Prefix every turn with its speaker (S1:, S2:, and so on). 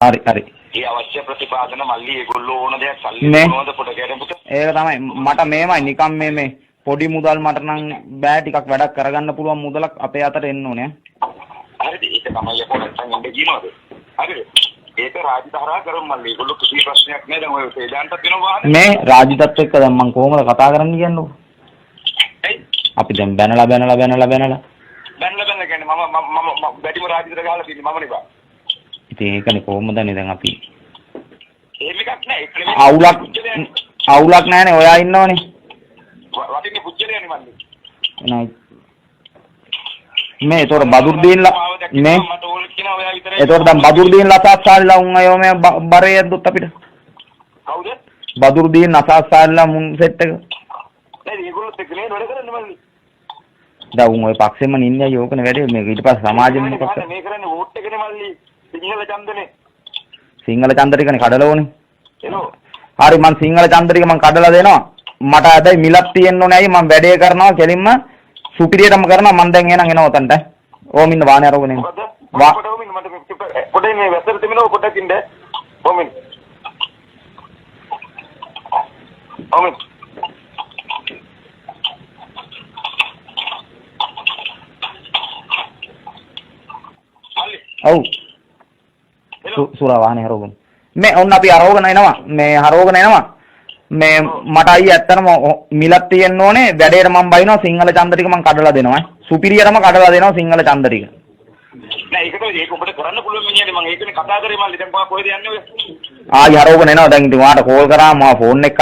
S1: හරි.
S2: ඒ අවශ්‍ය ප්‍රතිපාදන මල්ලි ඒගොල්ලෝ ඕන දෙයක් සල්ලි මොනවද පොඩ ගැරෙමුට.
S1: ඒක තමයි මට මේමයි නිකම් මේ පොඩි මුදල් මට නම් බෑ ටිකක් වැඩක් කරගන්න පුළුවන් මුදලක් අපේ අතට එන්න ඕනේ.
S2: හරිද? ඒක තමයි පොඩ නැත්නම් ඉන්න කියනවාද? හරිද? ඒක රාජධාරා කරමු මල්ලි. ඒගොල්ලෝ කිසි ප්‍රශ්නයක් නෑ. දැන් ඔය සේදාන්තත් වෙනවා වහන.
S1: මේ රාජිතත් එක්ක දැන් මම කොහොමද කතා කරන්න කියන්නේ? අපි දැන් බැනලා
S2: කියන්නේ මම බැටිම රාජිතට ගහලා තියෙන්නේ මම නේ බා.
S1: ඉතින් ඒකනේ කොහොමදනේ දැන් අපි
S2: එහෙම එකක් නෑ. ඒක
S1: අවුලක් නෑනේ. ඔයා ඉන්නවනේ.
S2: වටින්නේ පුජ්‍යලයනේ මල්ලි.
S1: නෑ. මේ ඒතොර බදුර්දීන්ලා මේ
S2: මට ඕන කියනවා ඔයා විතරයි.
S1: ඒතොර දැන් බදුර්දීන්ලා අසස්සාල්ලා උන් අයෝ මේ බරේ යද්දුත් අපිට.
S2: කවුද?
S1: බදුර්දීන් අසස්සාල්ලා මුන් සෙට් එක.
S2: නෑ ඒගොල්ලොත් එක්ක නේ වැඩ කරන්නේ මල්ලි.
S1: දැන් උන් ඔය පක්ෂෙම නින්නේ යෝකනේ වැඩේ මේක ඊට පස්සේ සමාජෙම මොකක්ද
S2: මේ කරන්නේ වෝට් එකනේ මල්ලි. සිංහල ඡන්දනේ.
S1: සිංහල ඡන්දරිකනේ කඩලවනේ.
S2: එනෝ.
S1: හරි මං සිංහල ඡන්දරික මං කඩලා දෙනවා. මට අදයි මිලක් තියෙන්න ඕනේ. ඇයි මං වැඩේ කරනවා කෙලින්ම සුපිරියටම කරනවා. මං දැන් එහෙනම් එනවා උතන්ට. ඕම ඉන්න වාහනේ අරගෙන එන්න.
S2: පොඩේ මේ වැසර දෙමිනෝ පොඩක් ඉන්න. ඕමින්. ඕමින්.
S1: ඔව්. සුරා වාහනේ හරවගෙන. මේ ඔන්න අපි හරවගෙන එනවා. මේ මට අයියේ ඇත්තටම මිලක් තියෙන්න ඕනේ. වැඩේට මම බයිනවා සිංහල ඡන්දරික මම කඩලා දෙනවා. සුපිරියටම කඩලා දෙනවා සිංහල ඡන්දරික.
S2: නෑ ඒක ඔබට කරන්න පුළුවන් මිනිහනේ මම ඒකනේ කතා කරේ මල්ලි. දැන් කොහෙද යන්නේ ඔය?
S1: ආයි හරවගෙන එනවා. දැන් ඉතින් ඔයාට කෝල් කරා මම ෆෝන් එක